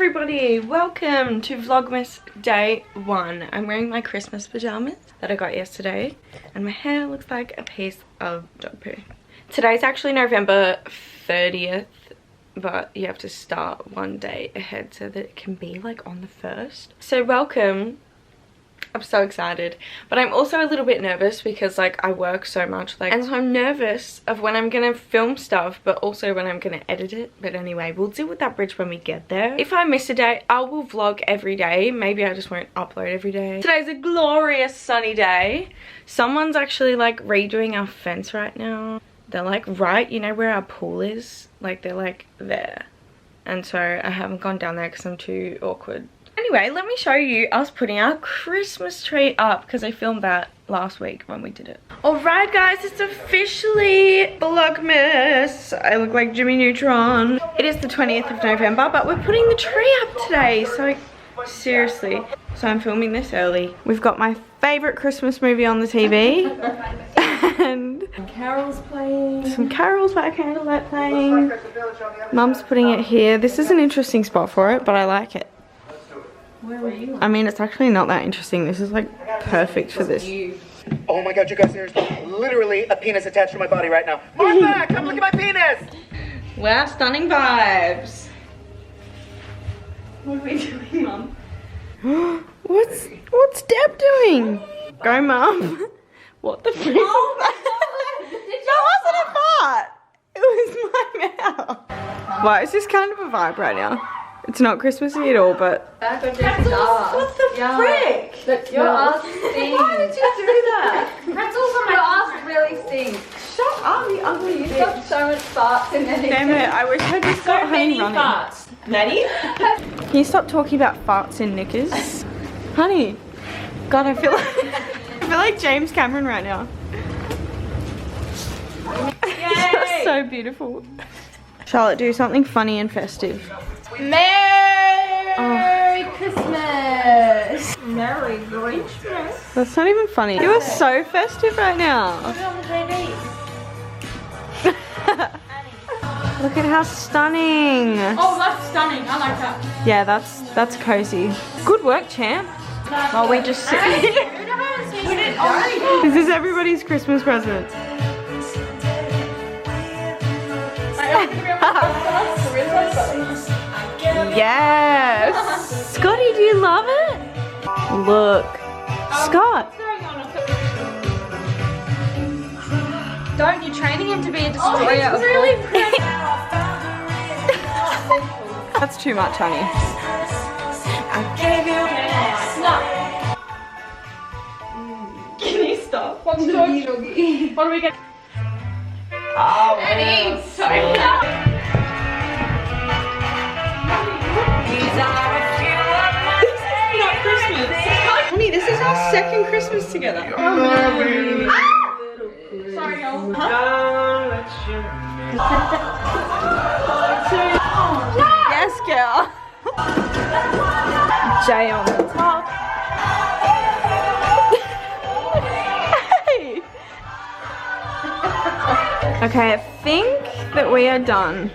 everybody, welcome to Vlogmas day 1. I'm wearing my Christmas pajamas that I got yesterday and my hair looks like a piece of dog poo. Today's actually November 30th, but you have to start one day ahead so that it can be like on the 1st. So welcome. I'm so excited, but I'm also a little bit nervous because like I work so much, and so I'm nervous of when I'm gonna film stuff, but also when I'm gonna edit it. But anyway, we'll deal with that bridge when we get there. If I miss a day, I will vlog every day. Maybe I just won't upload every day. Today's a glorious sunny day. Someone's actually like redoing our fence right now. They're like right, you know where our pool is? Like they're like there. And so I haven't gone down there because I'm too awkward. Anyway, let me show you us putting our Christmas tree up because I filmed that last week when we did it. Alright guys, it's officially Vlogmas. I look like Jimmy Neutron. It is the 20th of November, but we're putting the tree up today. So seriously. So I'm filming this early. We've got my favourite Christmas movie on the TV. And some carols playing. Some carols by candlelight playing. Mum's putting it here. This is an interesting spot for it, but I like it. Where were you? I mean, it's actually not that interesting. This is like perfect for this. Oh my god, you guys, there's literally a penis attached to my body right now. Martha, come look at my penis! Wow, stunning vibes. What are we doing, Mum? What's Deb doing? Go, Mum. What the frick? Oh that wasn't a fart. It was my mouth. Why is this kind of a vibe right now? It's not Christmassy at all, but... What the frick? Your ass stinks. Why did you do that? Pretzels on my ass really stinks. Shut up, you ugly bitch. You've got so much farts in there. Damn it, I wish I just got honey running. Farts. Maddie? Can you stop talking about farts in knickers? Honey. God, I feel like James Cameron right now. You're so beautiful. Charlotte, do something funny and festive. Merry Christmas! Merry Christmas! That's not even funny. You are so festive right now. Put it on the TV. Look at how stunning. Oh, that's stunning. I like that. Yeah, that's cozy. Good work, champ. While we just sit here. This is everybody's Christmas present. Yes! Scotty, do you love it? Look. Scott! Don't, you're training him to be a destroyer of really pretty. That's too much, honey. I gave you a Can you stop? What's doggy? What do we get? Oh, Eddie! Sorry. Not Christmas. Honey, this is our second Christmas together. Sorry, y'all. Yes, girl. J on the top. Hey. Okay, I think that we are done.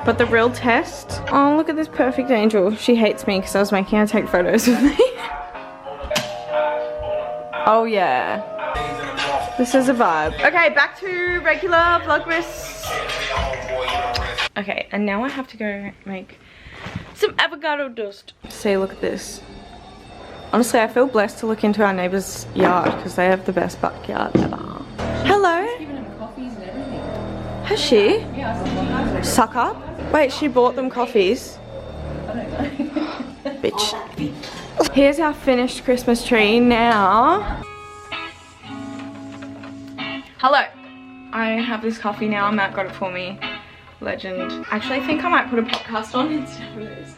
But the real test... Oh, look at this perfect angel. She hates me because I was making her take photos with me. Oh, yeah. This is a vibe. Okay, back to regular Vlogmas. Okay, and now I have to go make some avocado toast. See, look at this. Honestly, I feel blessed to look into our neighbour's yard because they have the best backyard ever. Hello? Has she? Yeah, Suck up? Wait, she bought them coffees. I don't know. Bitch. Here's our finished Christmas tree now. Hello. I have this coffee now. Matt got it for me. Legend. Actually, I think I might put a podcast on instead of this.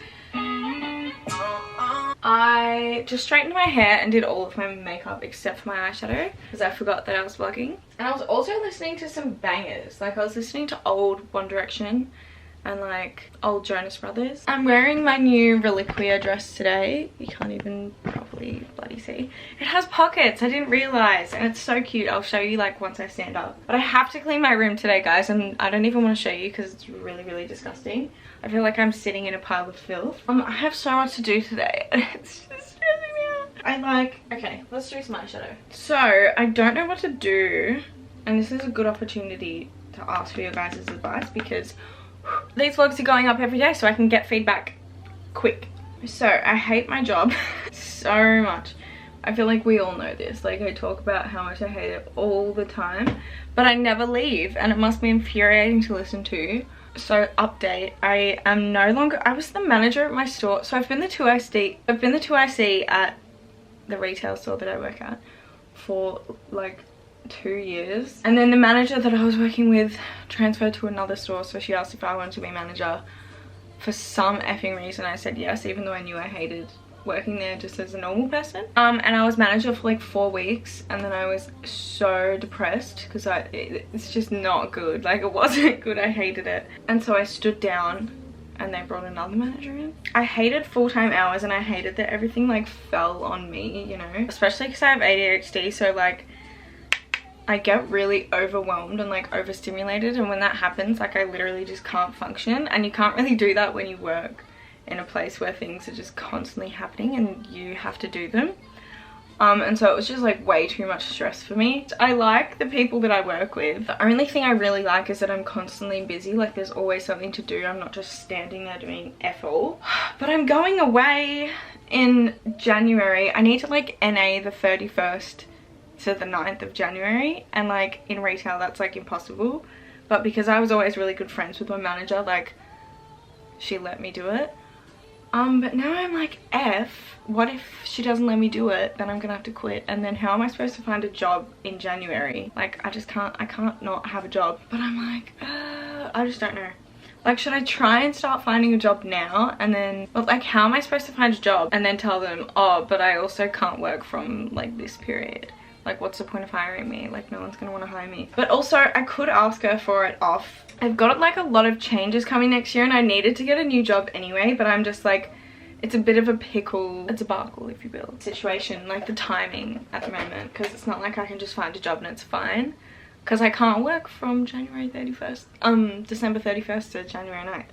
I just straightened my hair and did all of my makeup except for my eyeshadow because I forgot that I was vlogging. And I was also listening to some bangers. Like I was listening to old One Direction and like old Jonas Brothers. I'm wearing my new Reliquia dress today. You can't even probably hopefully bloody see. It has pockets, I didn't realize, and it's so cute. I'll show you like once I stand up. But I have to clean my room today, guys, and I don't even want to show you because it's really disgusting. I feel like I'm sitting in a pile of filth. I have so much to do today. It's just stressing me out. Okay, let's do some eyeshadow. So I don't know what to do, and this is a good opportunity to ask for your guys' advice because these vlogs are going up every day so I can get feedback quick. So I hate my job so much. I feel like we all know this. Like, I talk about how much I hate it all the time, but I never leave, and it must be infuriating to listen to. So update, I am no longer, I was the manager at my store. So I've been the 2IC at the retail store that I work at for like 2 years, and then the manager that I was working with transferred to another store, so she asked if I wanted to be manager. For some effing reason I said yes, even though I knew I hated working there just as a normal person. And I was manager for like 4 weeks, and then I was so depressed because it's just not good. Like, it wasn't good, I hated it. And so I stood down and they brought another manager in. I hated full-time hours, and I hated that everything like fell on me, you know, especially because I have ADHD, so like I get really overwhelmed and like overstimulated, and when that happens, like, I literally just can't function. And you can't really do that when you work in a place where things are just constantly happening and you have to do them. And so it was just like way too much stress for me. I like the people that I work with. The only thing I really like is that I'm constantly busy. Like, there's always something to do. I'm not just standing there doing F all. But I'm going away in January. I need to like NA the 31st to the 9th of January, and like in retail that's like impossible, but because I was always really good friends with my manager, like, she let me do it. But now I'm like, what if she doesn't let me do it? Then I'm gonna have to quit, and then how am I supposed to find a job in January? Like, I can't not have a job. But I'm like, I just don't know. Like, should I try and start finding a job now, and then, but like, how am I supposed to find a job and then tell them, oh, but I also can't work from like this period? Like, what's the point of hiring me? Like, no one's gonna want to hire me. But also, I could ask her for it off. I've got like a lot of changes coming next year, and I needed to get a new job anyway, but I'm just like, it's a bit of a pickle, a debacle if you will, situation, like the timing at the moment, because it's not like I can just find a job and it's fine, because I can't work from January 31st, December 31st to January 9th.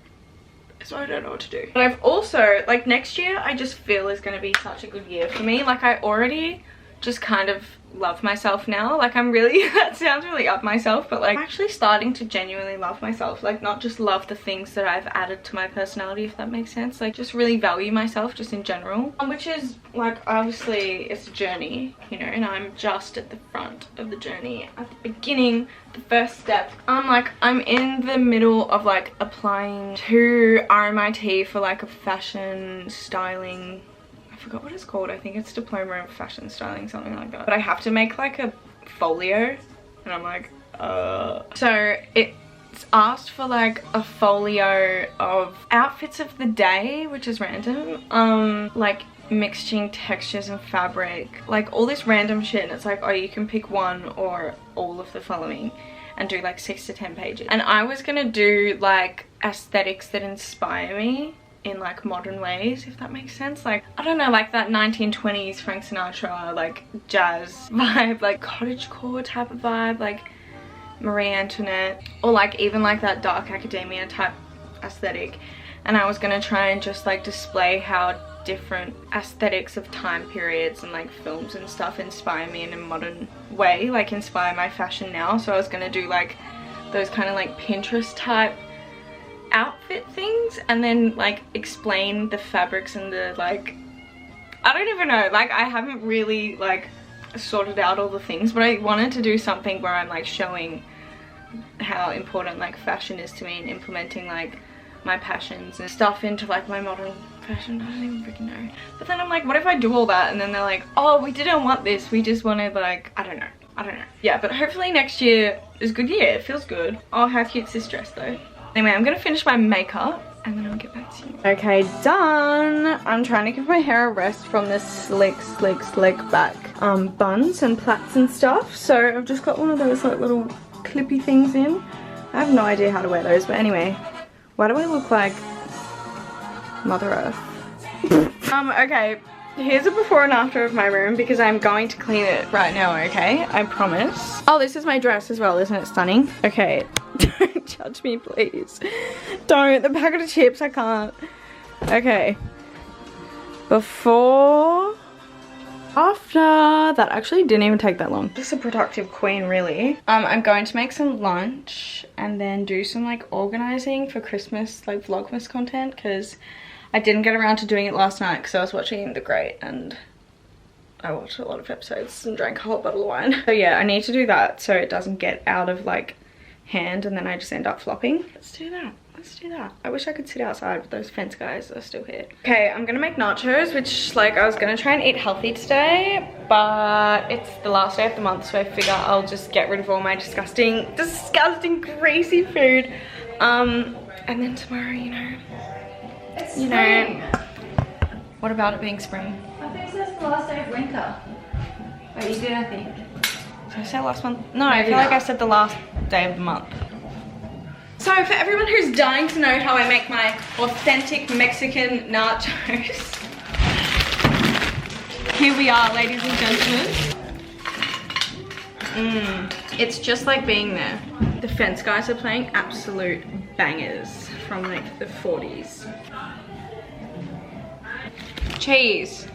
So I don't know what to do. But I've also, like, next year I just feel is going to be such a good year for me. Like, I already just kind of love myself now. Like, I'm really, that sounds really up myself, but like, I'm actually starting to genuinely love myself. Like, not just love the things that I've added to my personality, if that makes sense. Like, just really value myself just in general, which is like, obviously it's a journey, you know, and I'm just at the front of the journey, at the beginning, the first step. I'm in the middle of like applying to RMIT for like a fashion styling, I forgot what it's called. I think it's Diploma of Fashion Styling, something like that. But I have to make like a folio, and I'm like, So it's asked for like a folio of outfits of the day, which is random. Like mixing textures and fabric, like all this random shit, and it's like, oh, you can pick one or all of the following and do like 6 to 10 pages. And I was gonna do like aesthetics that inspire me in like modern ways, if that makes sense. Like, I don't know, like that 1920s Frank Sinatra like jazz vibe, like cottagecore type of vibe, like Marie Antoinette, or like even like that dark academia type aesthetic. And I was gonna try and just like display how different aesthetics of time periods and like films and stuff inspire me in a modern way, like inspire my fashion now. So I was gonna do like those kind of like Pinterest type outfit things, and then like explain the fabrics and the like, I don't even know, like I haven't really like sorted out all the things, but I wanted to do something where I'm like showing how important like fashion is to me and implementing like my passions and stuff into like my modern fashion. I don't even freaking know. But then I'm like, what if I do all that and then they're like, oh, we didn't want this, we just wanted like, I don't know. Yeah, but hopefully next year is a good year. It feels good. Oh, how cute's this dress though. Anyway, I'm gonna finish my makeup and then I'll get back to you. Okay, done. I'm trying to give my hair a rest from this slick back buns and plaits and stuff. So I've just got one of those like little clippy things in. I have no idea how to wear those, but anyway, why do I look like Mother Earth? Okay, Here's a before and after of my room because I'm going to clean it right now, okay? I promise. Oh, this is my dress as well, isn't it stunning? Okay, don't judge me, please. Don't. The packet of chips, I can't. Okay. Before, after. That actually didn't even take that long. Just a productive queen, really. I'm going to make some lunch and then do some like organizing for Christmas, like Vlogmas content, because I didn't get around to doing it last night because I was watching The Great and I watched a lot of episodes and drank a whole bottle of wine. So yeah, I need to do that so it doesn't get out of like hand and then I just end up flopping. Let's do that. Let's do that. I wish I could sit outside, but those fence guys are still here. Okay, I'm gonna make nachos, which like I was gonna try and eat healthy today, but it's the last day of the month, so I figure I'll just get rid of all my disgusting greasy food. And then tomorrow, you know, what about it being spring? I think that's the last day of winter. Wait, you did, I think. Did I say last month? No, I feel like I said the last day of the month. So for everyone who's dying to know how I make my authentic Mexican nachos, here we are, ladies and gentlemen. It's just like being there. The fence guys are playing absolute bangers from like the 40s. Cheese.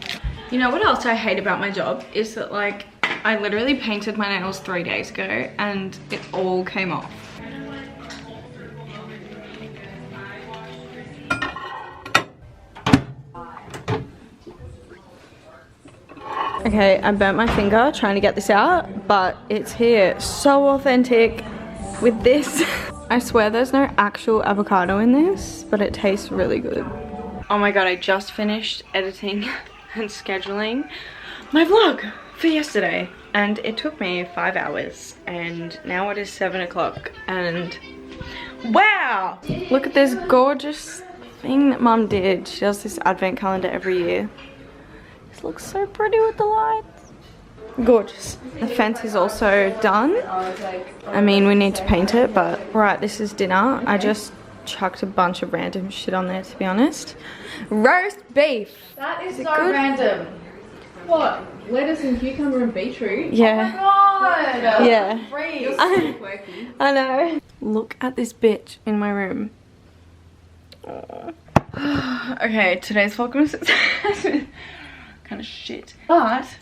You know what else I hate about my job is that like I literally painted my nails 3 days ago and it all came off. Okay, I burnt my finger trying to get this out, but it's here. So authentic with this. I swear there's no actual avocado in this, but it tastes really good. Oh my god, I just finished editing and scheduling my vlog for yesterday. And it took me 5 hours. And now it is 7 o'clock. And wow! Look at this gorgeous thing that Mum did. She does this advent calendar every year. This looks so pretty with the lights. Gorgeous. The fence is also done. I mean, we need to paint it, but right, this is dinner. I just chucked a bunch of random shit on there, to be honest. Roast beef. That is so random. What? Lettuce and cucumber and beetroot? Yeah. Oh my god. Yeah. You're so quirky. I know. Look at this bitch in my room. Okay, today's vlogmas is kind of shit. But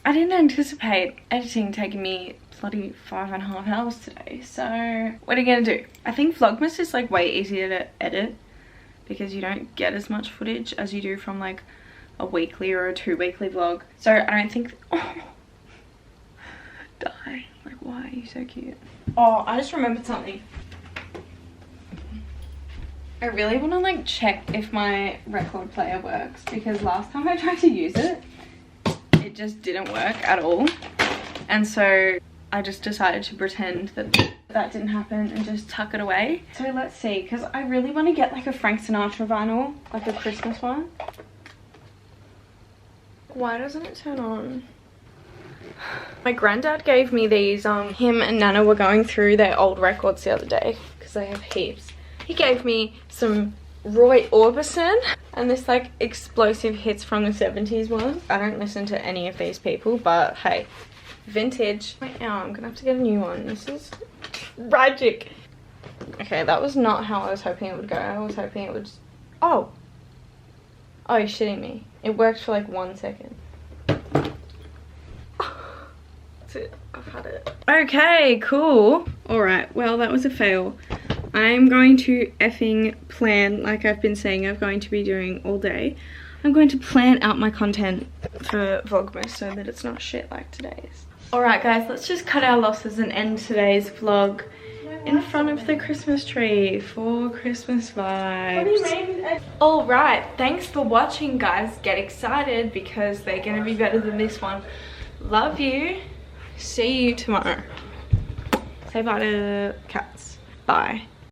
I didn't anticipate editing taking me bloody 5.5 hours today. So what are you gonna do? I think Vlogmas is like way easier to edit because you don't get as much footage as you do from like a weekly or a 2-weekly vlog. So I don't think, oh, die. Like, why are you so cute? Oh, I just remembered something. I really want to like check if my record player works because last time I tried to use it, it just didn't work at all. And so I just decided to pretend that that didn't happen and just tuck it away. So let's see, because I really want to get like a Frank Sinatra vinyl, like a Christmas one. Why doesn't it turn on? My granddad gave me these. Him and Nana were going through their old records the other day because they have heaps. He gave me some Roy Orbison and this like explosive hits from the 70s one. I don't listen to any of these people, but hey, vintage. Wait, now I'm gonna have to get a new one. This is tragic. Okay, that was not how I was hoping it would go. I was hoping it would just... Oh, you're shitting me. It worked for like 1 second. That's it. I've had it. Okay, cool. Alright, well that was a fail. I'm going to effing plan, like I've been saying I'm going to be doing all day. I'm going to plan out my content for Vlogmas so that it's not shit like today's. Alright guys, let's just cut our losses and end today's vlog in front of the Christmas tree for Christmas vibes. Alright, thanks for watching guys. Get excited because they're going to be better than this one. Love you. See you tomorrow. Say bye to cats. Bye.